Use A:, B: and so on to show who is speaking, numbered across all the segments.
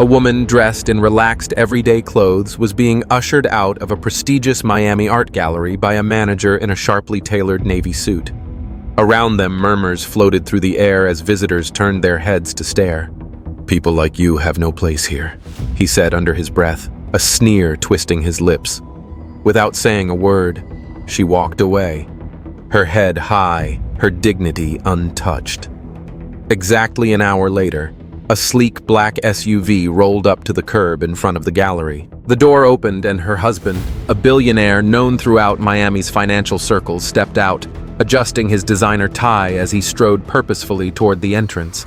A: A woman dressed in relaxed everyday clothes was being ushered out of a prestigious Miami art gallery by a manager in a sharply tailored navy suit. Around them, murmurs floated through the air as visitors turned their heads to stare. "People like you have no place here," he said under his breath, a sneer twisting his lips. Without saying a word, she walked away, her head high, her dignity untouched. Exactly an hour later, a sleek black SUV rolled up to the curb in front of the gallery. The door opened and her husband, a billionaire known throughout Miami's financial circles, stepped out, adjusting his designer tie as he strode purposefully toward the entrance.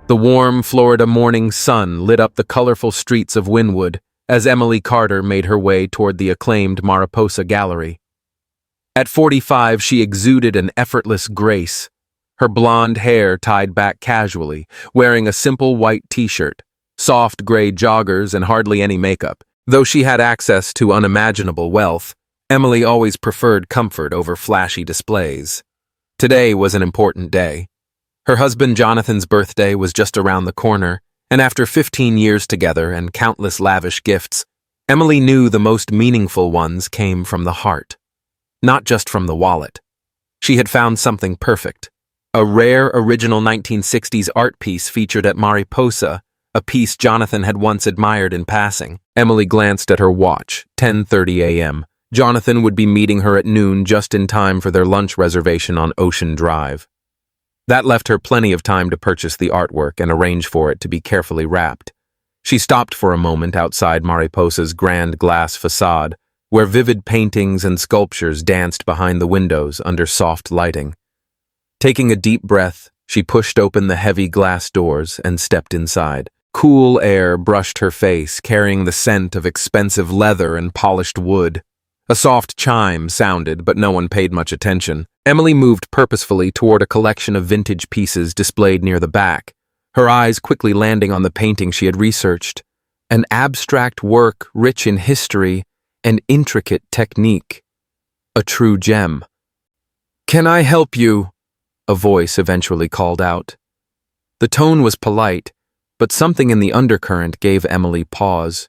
A: The warm Florida morning sun lit up the colorful streets of Wynwood as Emily Carter made her way toward the acclaimed Mariposa Gallery. At 45, she exuded an effortless grace, her blonde hair tied back casually, wearing a simple white t-shirt, soft gray joggers, and hardly any makeup. Though she had access to unimaginable wealth, Emily always preferred comfort over flashy displays. Today was an important day. Her husband Jonathan's birthday was just around the corner, and after 15 years together and countless lavish gifts, Emily knew the most meaningful ones came from the heart, not just from the wallet. She had found something perfect, a rare original 1960s art piece featured at Mariposa, a piece Jonathan had once admired in passing. Emily glanced at her watch, 10:30 a.m. Jonathan would be meeting her at noon just in time for their lunch reservation on Ocean Drive. That left her plenty of time to purchase the artwork and arrange for it to be carefully wrapped. She stopped for a moment outside Mariposa's grand glass facade, where vivid paintings and sculptures danced behind the windows under soft lighting. Taking a deep breath, she pushed open the heavy glass doors and stepped inside. Cool air brushed her face, carrying the scent of expensive leather and polished wood. A soft chime sounded, but no one paid much attention. Emily moved purposefully toward a collection of vintage pieces displayed near the back, her eyes quickly landing on the painting she had researched. An abstract work rich in history and intricate technique. A true gem. "Can I help you?" a voice eventually called out. The tone was polite, but something in the undercurrent gave Emily pause.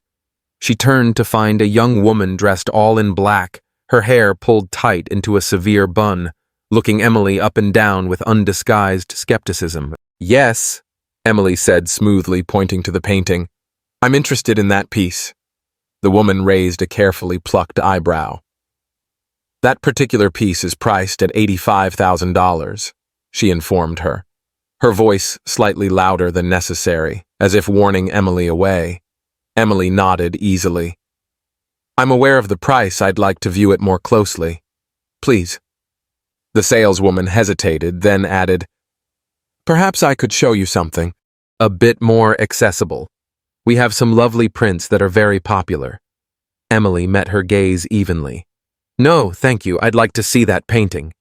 A: She turned to find a young woman dressed all in black, her hair pulled tight into a severe bun, looking Emily up and down with undisguised skepticism. "Yes," Emily said smoothly, pointing to the painting. "I'm interested in that piece." The woman raised a carefully plucked eyebrow. "That particular piece is priced at $85,000, she informed her, her voice slightly louder than necessary, as if warning Emily away. Emily nodded easily. "I'm aware of the price. I'd like to view it more closely. Please." The saleswoman hesitated, then added, "Perhaps I could show you something a bit more accessible. We have some lovely prints that are very popular." Emily met her gaze evenly. "No, thank you. I'd like to see that painting."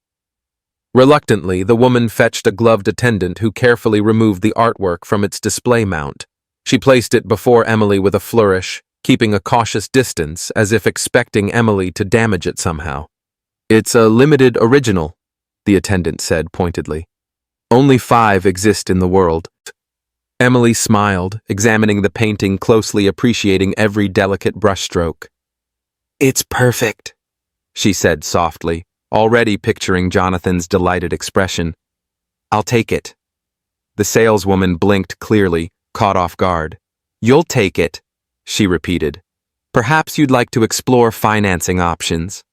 A: Reluctantly, the woman fetched a gloved attendant who carefully removed the artwork from its display mount. She placed it before Emily with a flourish, keeping a cautious distance as if expecting Emily to damage it somehow. "It's a limited original," the attendant said pointedly. "Only 5 exist in the world." Emily smiled, examining the painting closely, appreciating every delicate brushstroke. "It's perfect," she said softly, already picturing Jonathan's delighted expression. "I'll take it." The saleswoman blinked clearly, caught off guard. "You'll take it," she repeated. "Perhaps you'd like to explore financing options."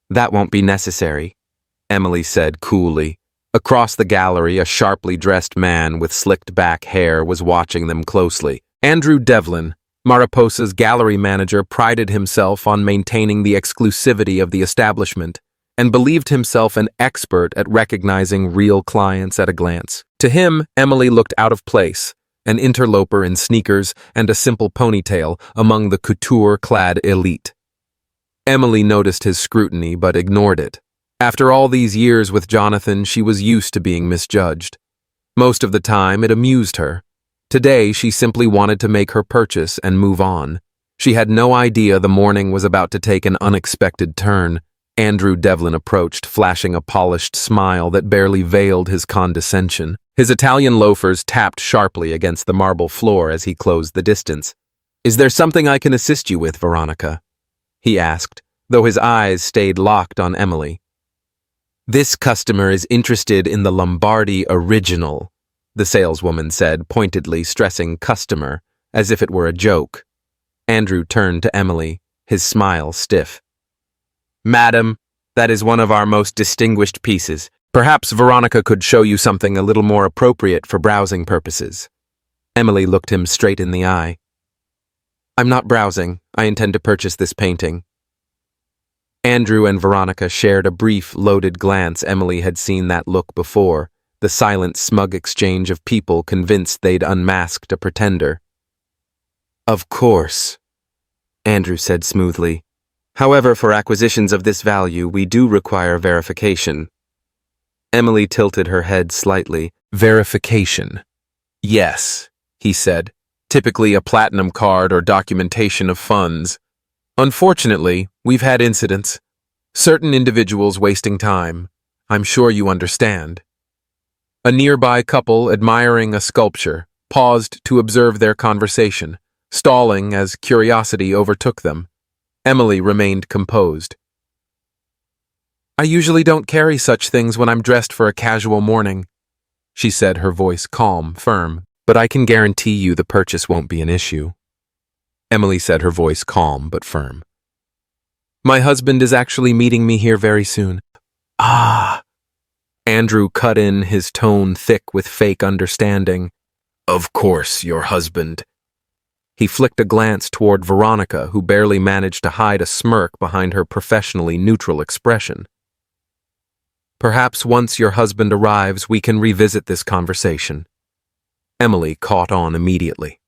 A: "That won't be necessary," Emily said coolly. Across the gallery, a sharply dressed man with slicked back hair was watching them closely. Andrew Devlin, Mariposa's gallery manager, prided himself on maintaining the exclusivity of the establishment and believed himself an expert at recognizing real clients at a glance. To him, Emily looked out of place, an interloper in sneakers and a simple ponytail among the couture-clad elite. Emily noticed his scrutiny but ignored it. After all these years with Jonathan, she was used to being misjudged. Most of the time, it amused her. Today, she simply wanted to make her purchase and move on. She had no idea the morning was about to take an unexpected turn. Andrew Devlin approached, flashing a polished smile that barely veiled his condescension. His Italian loafers tapped sharply against the marble floor as he closed the distance. "Is there something I can assist you with, Veronica?" he asked, though his eyes stayed locked on Emily. "This customer is interested in the Lombardi original," the saleswoman said, pointedly stressing customer, as if it were a joke. Andrew turned to Emily, his smile stiff. "Madam, that is one of our most distinguished pieces. Perhaps Veronica could show you something a little more appropriate for browsing purposes." Emily looked him straight in the eye. "I'm not browsing. I intend to purchase this painting." Andrew and Veronica shared a brief, loaded glance. Emily had seen that look before, the silent, smug exchange of people convinced they'd unmasked a pretender. "Of course," Andrew said smoothly. "However, for acquisitions of this value, we do require verification." Emily tilted her head slightly. "Verification?" "Yes," he said. "Typically a platinum card or documentation of funds. Unfortunately, we've had incidents. Certain individuals wasting time. I'm sure you understand." A nearby couple, admiring a sculpture, paused to observe their conversation, stalling as curiosity overtook them. Emily remained composed. "I usually don't carry such things when I'm dressed for a casual morning," she said, her voice calm, firm. "But I can guarantee you the purchase won't be an issue." Emily said, her voice calm but firm. "My husband is actually meeting me here very soon." "Ah," Andrew cut in, his tone thick with fake understanding. "Of course, your husband." He flicked a glance toward Veronica, who barely managed to hide a smirk behind her professionally neutral expression. "Perhaps once your husband arrives, we can revisit this conversation." Emily caught on immediately.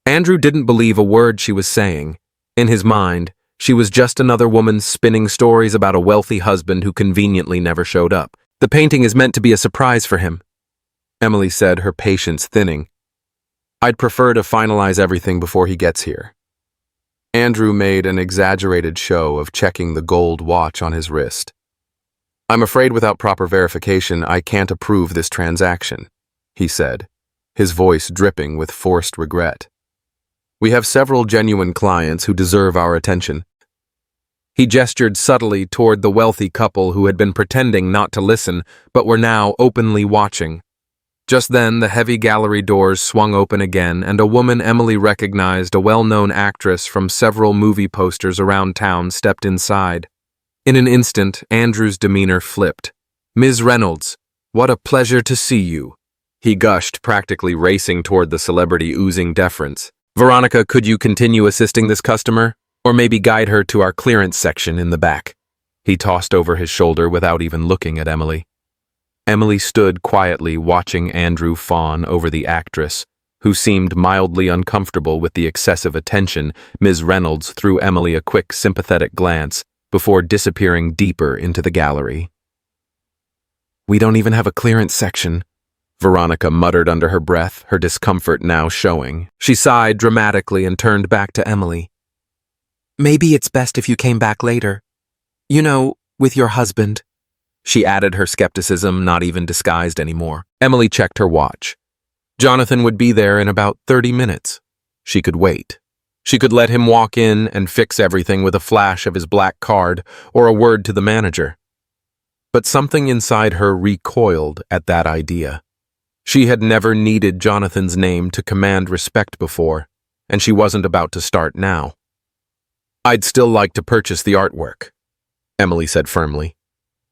A: Andrew didn't believe a word she was saying. In his mind, she was just another woman spinning stories about a wealthy husband who conveniently never showed up. "The painting is meant to be a surprise for him," Emily said, her patience thinning. "I'd prefer to finalize everything before he gets here." Andrew made an exaggerated show of checking the gold watch on his wrist. "I'm afraid without proper verification, I can't approve this transaction," he said, his voice dripping with forced regret. "We have several genuine clients who deserve our attention." He gestured subtly toward the wealthy couple who had been pretending not to listen, but were now openly watching. Just then, the heavy gallery doors swung open again, and a woman Emily recognized, a well-known actress from several movie posters around town, stepped inside. In an instant, Andrew's demeanor flipped. "Ms. Reynolds, what a pleasure to see you," he gushed, practically racing toward the celebrity, oozing deference. "Veronica, could you continue assisting this customer? Or maybe guide her to our clearance section in the back?" He tossed over his shoulder without even looking at Emily. Emily stood quietly watching Andrew fawn over the actress, who seemed mildly uncomfortable with the excessive attention. Ms. Reynolds threw Emily a quick, sympathetic glance before disappearing deeper into the gallery. "We don't even have a clearance section," Veronica muttered under her breath, her discomfort now showing. She sighed dramatically and turned back to Emily. "Maybe it's best if you came back later. You know, with your husband," she added, her skepticism not even disguised anymore. Emily checked her watch. Jonathan would be there in about 30 minutes. She could wait. She could let him walk in and fix everything with a flash of his black card or a word to the manager. But something inside her recoiled at that idea. She had never needed Jonathan's name to command respect before, and she wasn't about to start now. "I'd still like to purchase the artwork," Emily said firmly.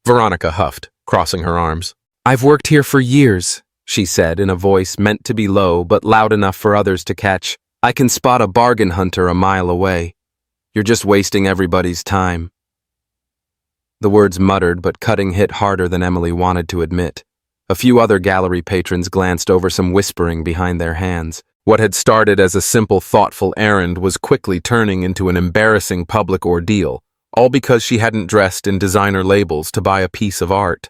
A: Veronica huffed, crossing her arms. "I've worked here for years," she said in a voice meant to be low but loud enough for others to catch. "I can spot a bargain hunter a mile away. You're just wasting everybody's time." The words muttered, but cutting hit harder than Emily wanted to admit. A few other gallery patrons glanced over, some whispering behind their hands. What had started as a simple, thoughtful errand was quickly turning into an embarrassing public ordeal, all because she hadn't dressed in designer labels to buy a piece of art.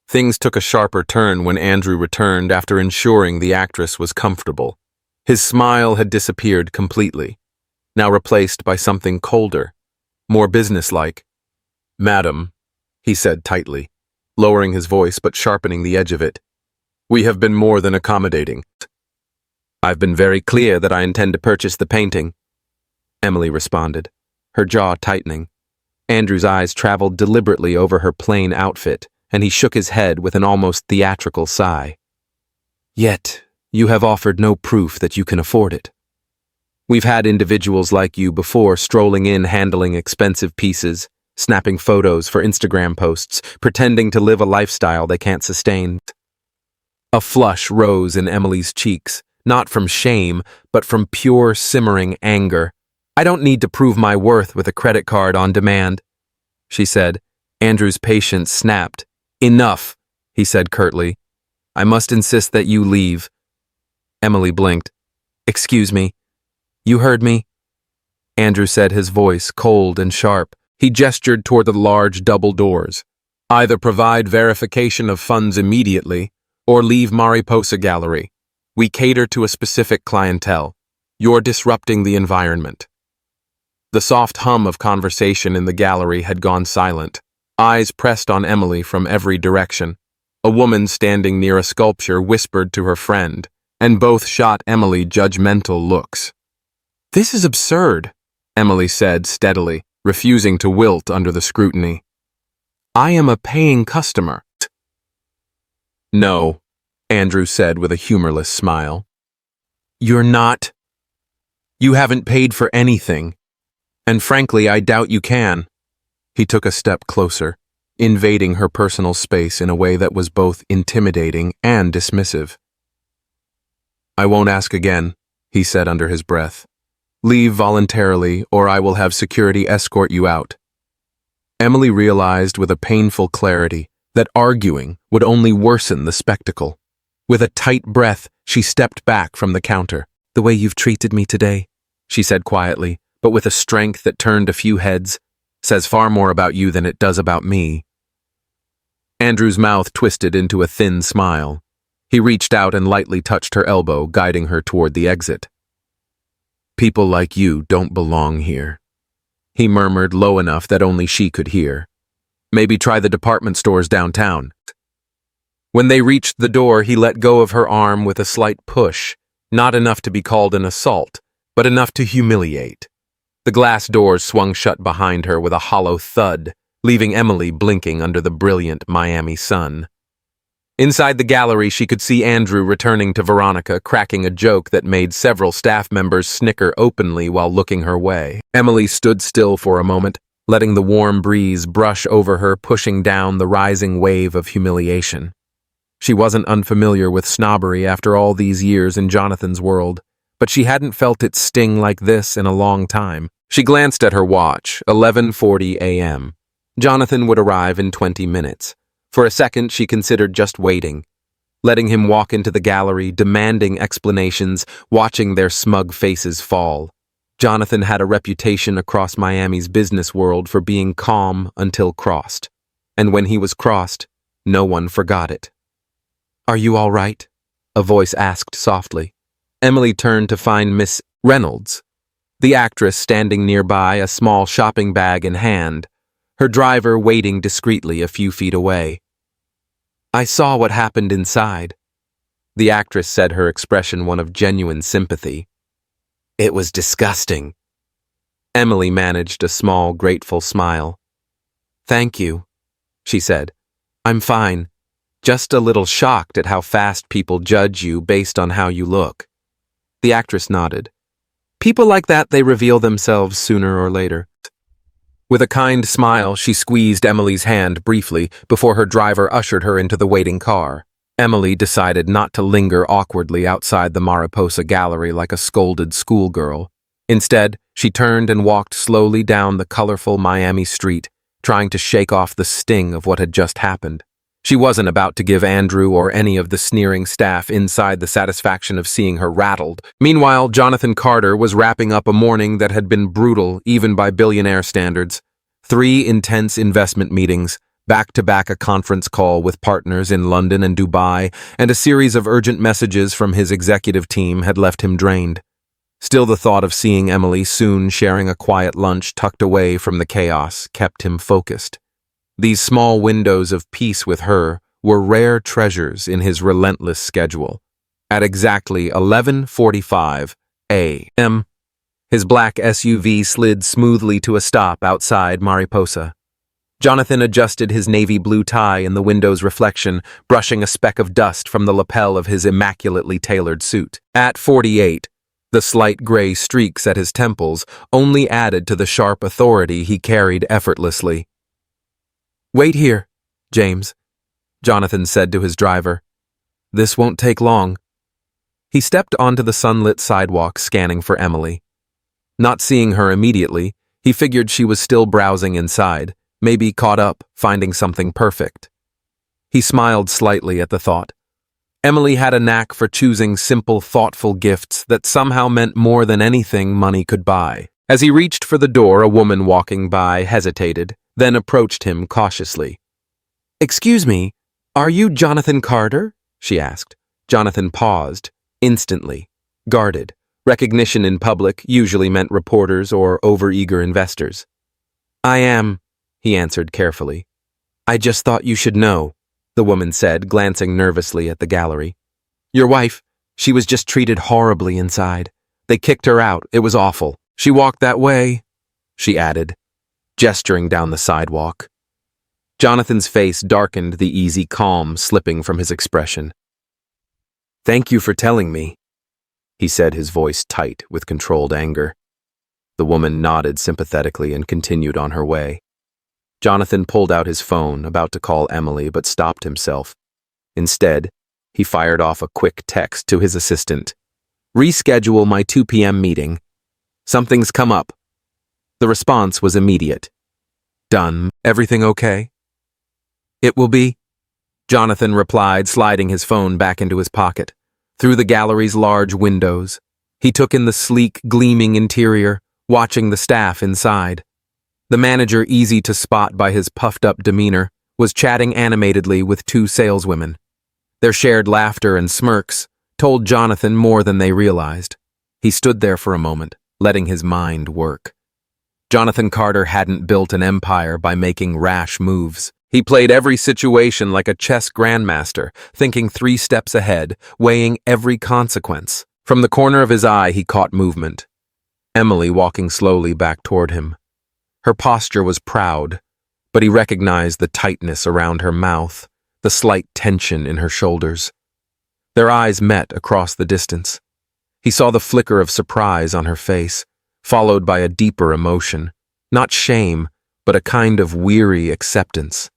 A: Things took a sharper turn when Andrew returned after ensuring the actress was comfortable. His smile had disappeared completely, now replaced by something colder, more businesslike. "Madam," he said tightly, lowering his voice but sharpening the edge of it, We have been more than accommodating. I've been very clear that I intend to purchase the painting, Emily responded, her jaw tightening. Andrew's eyes traveled deliberately over her plain outfit, and he shook his head with an almost theatrical sigh. Yet, you have offered no proof that you can afford it. We've had individuals like you before strolling in handling expensive pieces, snapping photos for Instagram posts, pretending to live a lifestyle they can't sustain. A flush rose in Emily's cheeks, not from shame, but from pure simmering anger. I don't need to prove my worth with a credit card on demand, she said. Andrew's patience snapped. Enough, he said curtly. I must insist that you leave. Emily blinked. Excuse me. You heard me? Andrew said, his voice cold and sharp. He gestured toward the large double doors. Either provide verification of funds immediately, or leave Mariposa Gallery. We cater to a specific clientele. You're disrupting the environment. The soft hum of conversation in the gallery had gone silent. Eyes pressed on Emily from every direction. A woman standing near a sculpture whispered to her friend, and both shot Emily judgmental looks. This is absurd, Emily said steadily, refusing to wilt under the scrutiny. I am a paying customer. No, Andrew said with a humorless smile. You're not. You haven't paid for anything. And frankly, I doubt you can. He took a step closer, invading her personal space in a way that was both intimidating and dismissive. I won't ask again, he said under his breath. Leave voluntarily, or I will have security escort you out. Emily realized with a painful clarity that arguing would only worsen the spectacle. With a tight breath, she stepped back from the counter. The way you've treated me today, she said quietly, but with a strength that turned a few heads, says far more about you than it does about me. Andrew's mouth twisted into a thin smile. He reached out and lightly touched her elbow, guiding her toward the exit. People like you don't belong here, he murmured low enough that only she could hear. Maybe try the department stores downtown. When they reached the door, he let go of her arm with a slight push, not enough to be called an assault, but enough to humiliate. The glass doors swung shut behind her with a hollow thud, leaving Emily blinking under the brilliant Miami sun. Inside the gallery, she could see Andrew returning to Veronica, cracking a joke that made several staff members snicker openly while looking her way. Emily stood still for a moment, letting the warm breeze brush over her, pushing down the rising wave of humiliation. She wasn't unfamiliar with snobbery after all these years in Jonathan's world, but she hadn't felt it sting like this in a long time. She glanced at her watch, 11:40 a.m. Jonathan would arrive in 20 minutes. For a second, she considered just waiting, letting him walk into the gallery, demanding explanations, watching their smug faces fall. Jonathan had a reputation across Miami's business world for being calm until crossed, and when he was crossed, no one forgot it. Are you all right? A voice asked softly. Emily turned to find Miss Reynolds, the actress standing nearby, a small shopping bag in hand, her driver waiting discreetly a few feet away. I saw what happened inside. The actress said, her expression one of genuine sympathy. It was disgusting. Emily managed a small, grateful smile. Thank you, she said. I'm fine. Just a little shocked at how fast people judge you based on how you look. The actress nodded. People like that, they reveal themselves sooner or later. With a kind smile, she squeezed Emily's hand briefly before her driver ushered her into the waiting car. Emily decided not to linger awkwardly outside the Mariposa Gallery like a scolded schoolgirl. Instead, she turned and walked slowly down the colorful Miami street, trying to shake off the sting of what had just happened. She wasn't about to give Andrew or any of the sneering staff inside the satisfaction of seeing her rattled. Meanwhile, Jonathan Carter was wrapping up a morning that had been brutal even by billionaire standards. 3 intense investment meetings, back-to-back a conference call with partners in London and Dubai, and a series of urgent messages from his executive team had left him drained. Still, the thought of seeing Emily soon sharing a quiet lunch tucked away from the chaos kept him focused. These small windows of peace with her were rare treasures in his relentless schedule. At exactly 11:45 a.m., his black SUV slid smoothly to a stop outside Mariposa. Jonathan adjusted his navy blue tie in the window's reflection, brushing a speck of dust from the lapel of his immaculately tailored suit. At 48, the slight gray streaks at his temples only added to the sharp authority he carried effortlessly. "Wait here, James," Jonathan said to his driver. "This won't take long." He stepped onto the sunlit sidewalk, scanning for Emily. Not seeing her immediately, he figured she was still browsing inside, maybe caught up, finding something perfect. He smiled slightly at the thought. Emily had a knack for choosing simple, thoughtful gifts that somehow meant more than anything money could buy. As he reached for the door, a woman walking by hesitated, then approached him cautiously. "Excuse me, are you Jonathan Carter?" she asked. Jonathan paused, instantly, guarded. Recognition in public usually meant reporters or overeager investors. "I am," he answered carefully. "I just thought you should know," the woman said, glancing nervously at the gallery. "Your wife, she was just treated horribly inside. They kicked her out. It was awful. She walked that way," she added, gesturing down the sidewalk. Jonathan's face darkened, the easy calm slipping from his expression. "Thank you for telling me," he said, his voice tight with controlled anger. The woman nodded sympathetically and continued on her way. Jonathan pulled out his phone, about to call Emily, but stopped himself. Instead, he fired off a quick text to his assistant. "Reschedule my 2 p.m. meeting. Something's come up." The response was immediate. "Done. Everything okay?" "It will be," Jonathan replied, sliding his phone back into his pocket. Through the gallery's large windows, he took in the sleek, gleaming interior, watching the staff inside. The manager, easy to spot by his puffed-up demeanor, was chatting animatedly with 2 saleswomen. Their shared laughter and smirks told Jonathan more than they realized. He stood there for a moment, letting his mind work. Jonathan Carter hadn't built an empire by making rash moves. He played every situation like a chess grandmaster, thinking 3 steps ahead, weighing every consequence. From the corner of his eye, he caught movement. Emily walking slowly back toward him. Her posture was proud, but he recognized the tightness around her mouth, the slight tension in her shoulders. Their eyes met across the distance. He saw the flicker of surprise on her face, followed by a deeper emotion, not shame, but a kind of weary acceptance.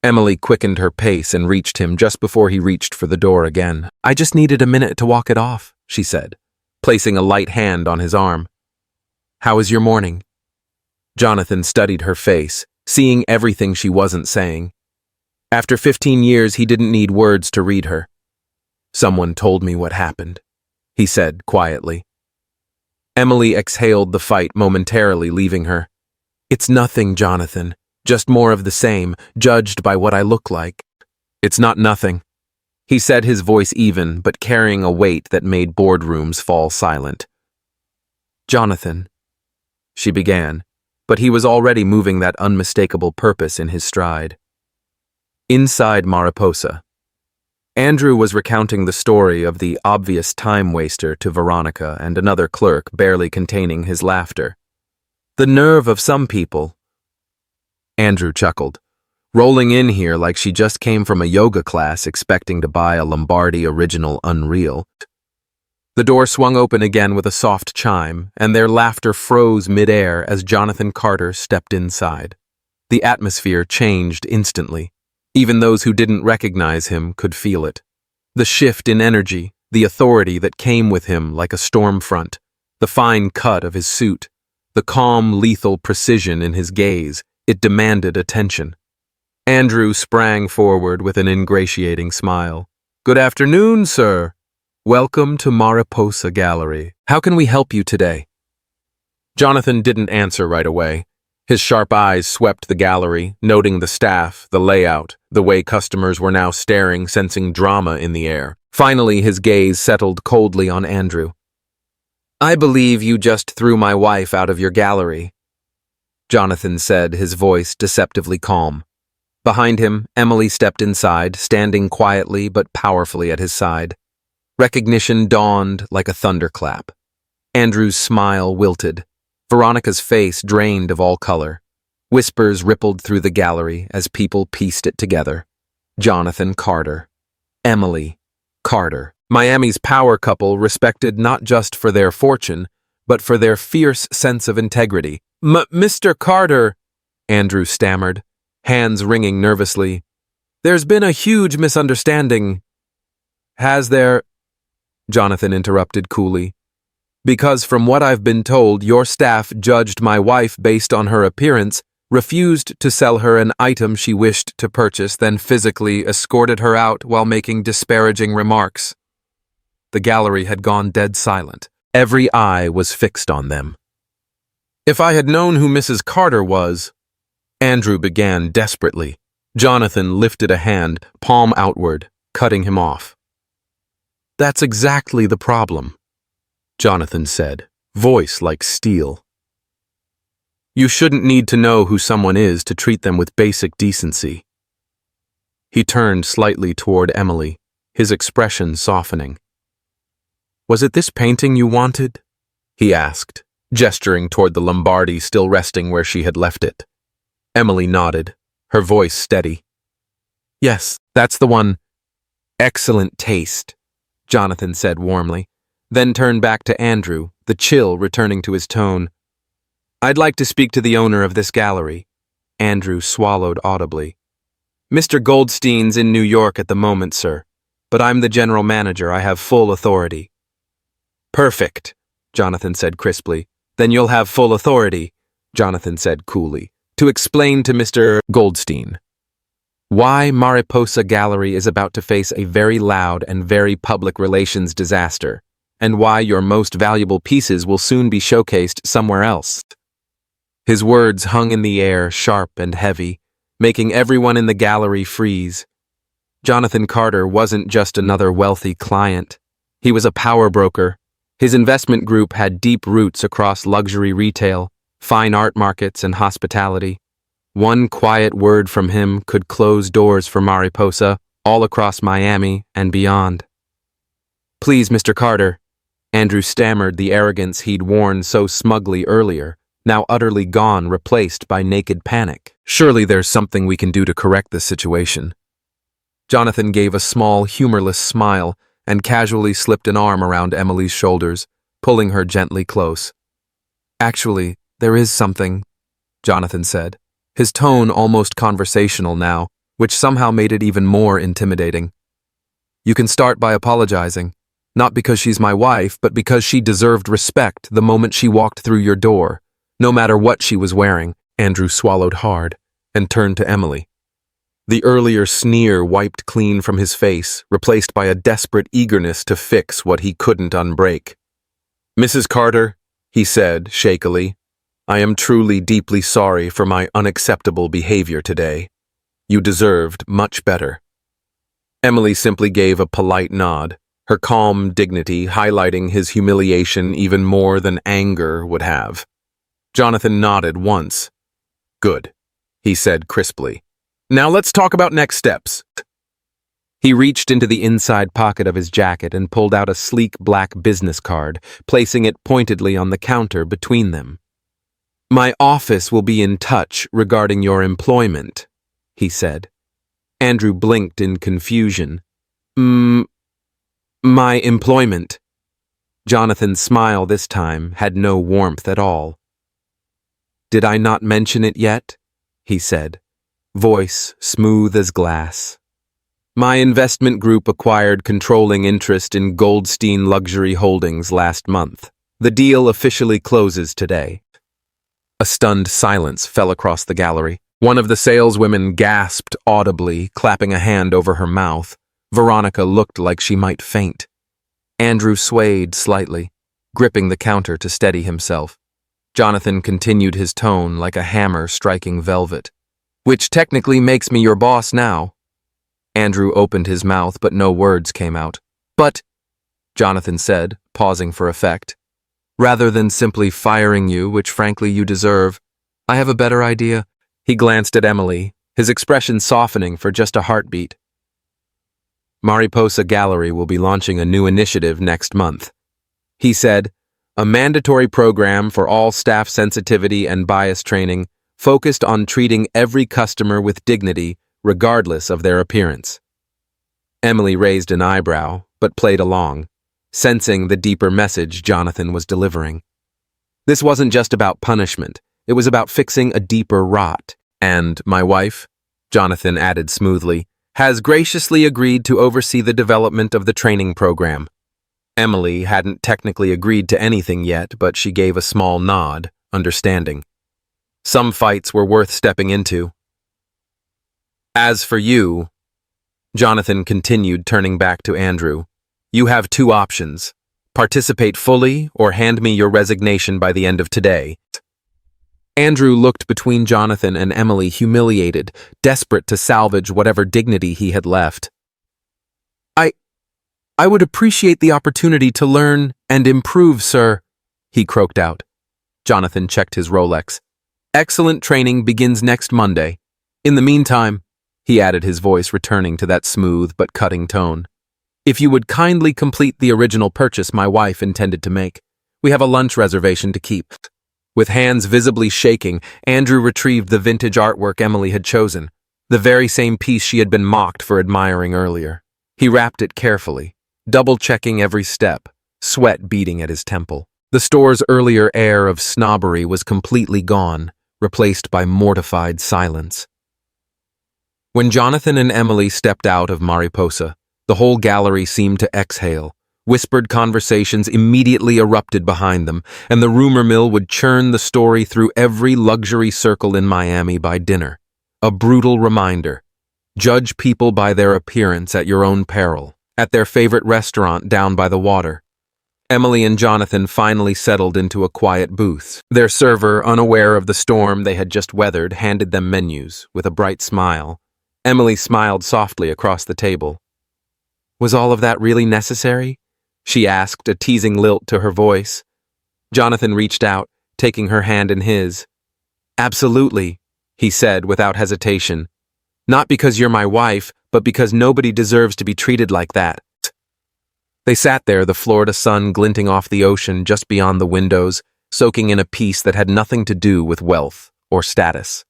A: Emily quickened her pace and reached him just before he reached for the door again. "I just needed a minute to walk it off," she said, placing a light hand on his arm. "How is your morning?" Jonathan studied her face, seeing everything she wasn't saying. After 15 years, he didn't need words to read her. "Someone told me what happened," he said quietly. Emily exhaled the fight momentarily, leaving her. "It's nothing, Jonathan. Just more of the same, judged by what I look like." "It's not nothing," he said, his voice even, but carrying a weight that made boardrooms fall silent. "Jonathan," she began, but he was already moving that unmistakable purpose in his stride. Inside Mariposa, Andrew was recounting the story of the obvious time-waster to Veronica and another clerk, barely containing his laughter. "The nerve of some people," Andrew chuckled, rolling in here like she just came from a yoga class expecting to buy a Lombardi original Unreal. The door swung open again with a soft chime, and their laughter froze midair as Jonathan Carter stepped inside. The atmosphere changed instantly. Even those who didn't recognize him could feel it. The shift in energy, the authority that came with him like a storm front, the fine cut of his suit, the calm, lethal precision in his gaze, it demanded attention. Andrew sprang forward with an ingratiating smile. "Good afternoon, sir. Welcome to Mariposa Gallery. How can we help you today?" Jonathan didn't answer right away. His sharp eyes swept the gallery, noting the staff, the layout, the way customers were now staring, sensing drama in the air. Finally, his gaze settled coldly on Andrew. "I believe you just threw my wife out of your gallery," Jonathan said, his voice deceptively calm. Behind him, Emily stepped inside, standing quietly but powerfully at his side. Recognition dawned like a thunderclap. Andrew's smile wilted. Veronica's face drained of all color. Whispers rippled through the gallery as people pieced it together. Jonathan Carter. Emily Carter. Miami's power couple, respected not just for their fortune, but for their fierce sense of integrity. Mr. Carter, Andrew stammered, hands wringing nervously. There's been a huge misunderstanding. Has there? Jonathan interrupted coolly. Because from what I've been told, your staff judged my wife based on her appearance, refused to sell her an item she wished to purchase, then physically escorted her out while making disparaging remarks. The gallery had gone dead silent. Every eye was fixed on them. If I had known who Mrs. Carter was, Andrew began desperately. Jonathan lifted a hand, palm outward, cutting him off. That's exactly the problem, Jonathan said, voice like steel. You shouldn't need to know who someone is to treat them with basic decency. He turned slightly toward Emily, his expression softening. Was it this painting you wanted? He asked, gesturing toward the Lombardi still resting where she had left it. Emily nodded, her voice steady. Yes, that's the one. Excellent taste, Jonathan said warmly, then turned back to Andrew, the chill returning to his tone. I'd like to speak to the owner of this gallery. Andrew swallowed audibly. Mr. Goldstein's in New York at the moment, sir, but I'm the general manager. I have full authority. Perfect, Jonathan said crisply. Then you'll have full authority, Jonathan said coolly, to explain to Mr. Goldstein why Mariposa Gallery is about to face a very loud and very public relations disaster, and why your most valuable pieces will soon be showcased somewhere else. His words hung in the air, sharp and heavy, making everyone in the gallery freeze. Jonathan Carter wasn't just another wealthy client. He was a power broker. His investment group had deep roots across luxury retail, fine art markets, and hospitality. One quiet word from him could close doors for Mariposa all across Miami and beyond. Please, Mr. Carter, Andrew stammered, the arrogance he'd worn so smugly earlier, now utterly gone, replaced by naked panic. Surely there's something we can do to correct this situation. Jonathan gave a small, humorless smile and casually slipped an arm around Emily's shoulders, pulling her gently close. Actually, there is something, Jonathan said, his tone almost conversational now, which somehow made it even more intimidating. You can start by apologizing, not because she's my wife, but because she deserved respect the moment she walked through your door, no matter what she was wearing. Andrew swallowed hard and turned to Emily. The earlier sneer wiped clean from his face, replaced by a desperate eagerness to fix what he couldn't unbreak. Mrs. Carter, he said shakily, I am truly deeply sorry for my unacceptable behavior today. You deserved much better. Emily simply gave a polite nod, her calm dignity highlighting his humiliation even more than anger would have. Jonathan nodded once. Good, he said crisply. Now let's talk about next steps. He reached into the inside pocket of his jacket and pulled out a sleek black business card, placing it pointedly on the counter between them. My office will be in touch regarding your employment, he said. Andrew blinked in confusion. My employment. Jonathan's smile this time had no warmth at all. Did I not mention it yet? He said, voice smooth as glass. My investment group acquired controlling interest in Goldstein Luxury Holdings last month. The deal officially closes today. A stunned silence fell across the gallery. One of the saleswomen gasped audibly, clapping a hand over her mouth. Veronica looked like she might faint. Andrew swayed slightly, gripping the counter to steady himself. Jonathan continued his tone like a hammer striking velvet. Which technically makes me your boss now. Andrew opened his mouth, but no words came out. But, Jonathan said, pausing for effect, rather than simply firing you, which frankly you deserve, I have a better idea. He glanced at Emily, his expression softening for just a heartbeat. Mariposa Gallery will be launching a new initiative next month. He said, a mandatory program for all staff sensitivity and bias training focused on treating every customer with dignity regardless of their appearance. Emily raised an eyebrow, but played along, sensing the deeper message Jonathan was delivering. This wasn't just about punishment, it was about fixing a deeper rot. And my wife, Jonathan added smoothly, has graciously agreed to oversee the development of the training program. Emily hadn't technically agreed to anything yet, but she gave a small nod, understanding. Some fights were worth stepping into. As for you, Jonathan continued, turning back to Andrew, you have two options. Participate fully or hand me your resignation by the end of today. Andrew looked between Jonathan and Emily, humiliated, desperate to salvage whatever dignity he had left. I would appreciate the opportunity to learn and improve, sir, he croaked out. Jonathan checked his Rolex. Excellent training begins next Monday. In the meantime, he added, his voice returning to that smooth but cutting tone, if you would kindly complete the original purchase my wife intended to make, we have a lunch reservation to keep. With hands visibly shaking, Andrew retrieved the vintage artwork Emily had chosen, the very same piece she had been mocked for admiring earlier. He wrapped it carefully, double-checking every step, sweat beating at his temple. The store's earlier air of snobbery was completely gone, replaced by mortified silence. When Jonathan and Emily stepped out of Mariposa, the whole gallery seemed to exhale. Whispered conversations immediately erupted behind them, and the rumor mill would churn the story through every luxury circle in Miami by dinner. A brutal reminder. Judge people by their appearance at your own peril. At their favorite restaurant down by the water, Emily and Jonathan finally settled into a quiet booth. Their server, unaware of the storm they had just weathered, handed them menus with a bright smile. Emily smiled softly across the table. Was all of that really necessary? She asked, a teasing lilt to her voice. Jonathan reached out, taking her hand in his. Absolutely, he said without hesitation. Not because you're my wife, but because nobody deserves to be treated like that. They sat there, the Florida sun glinting off the ocean just beyond the windows, soaking in a peace that had nothing to do with wealth or status.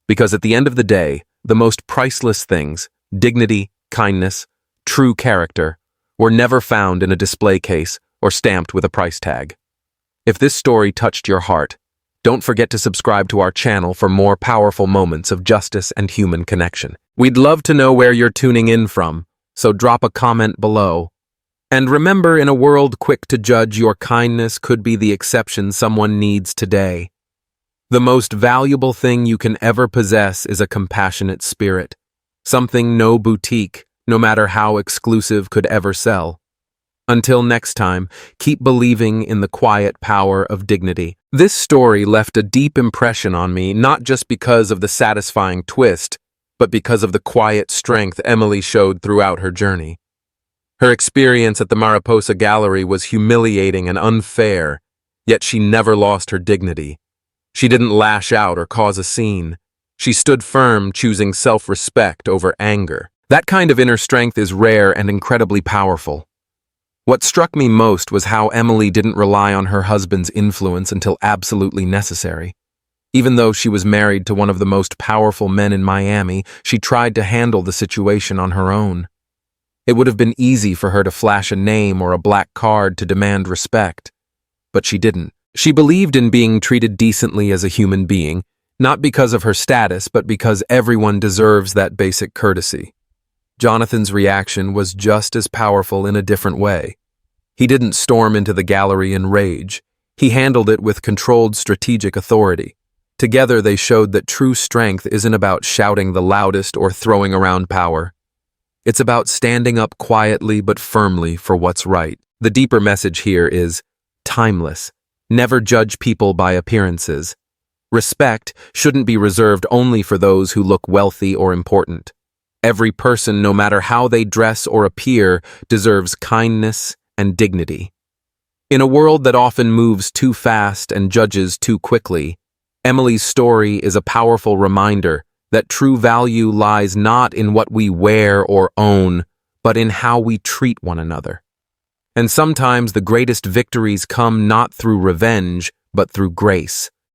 A: Because at the end of the day, the most priceless things, dignity, kindness, true character, were never found in a display case or stamped with a price tag. If this story touched your heart, don't forget to subscribe to our channel for more powerful moments of justice and human connection. We'd love to know where you're tuning in from, so drop a comment below. And remember, in a world quick to judge, your kindness could be the exception someone needs today. The most valuable thing you can ever possess is a compassionate spirit, something no boutique, no matter how exclusive, could ever sell. Until next time, keep believing in the quiet power of dignity. This story left a deep impression on me, not just because of the satisfying twist, but because of the quiet strength Emily showed throughout her journey. Her experience at the Mariposa Gallery was humiliating and unfair, yet she never lost her dignity. She didn't lash out or cause a scene. She stood firm, choosing self-respect over anger. That kind of inner strength is rare and incredibly powerful. What struck me most was how Emily didn't rely on her husband's influence until absolutely necessary. Even though she was married to one of the most powerful men in Miami, she tried to handle the situation on her own. It would have been easy for her to flash a name or a black card to demand respect, but she didn't. She believed in being treated decently as a human being, not because of her status, but because everyone deserves that basic courtesy. Jonathan's reaction was just as powerful in a different way. He didn't storm into the gallery in rage. He handled it with controlled strategic authority. Together they showed that true strength isn't about shouting the loudest or throwing around power. It's about standing up quietly but firmly for what's right. The deeper message here is timeless. Never judge people by appearances. Respect shouldn't be reserved only for those who look wealthy or important. Every person, no matter how they dress or appear, deserves kindness and dignity. In a world that often moves too fast and judges too quickly, Emily's story is a powerful reminder that true value lies not in what we wear or own, but in how we treat one another. And sometimes the greatest victories come not through revenge, but through grace.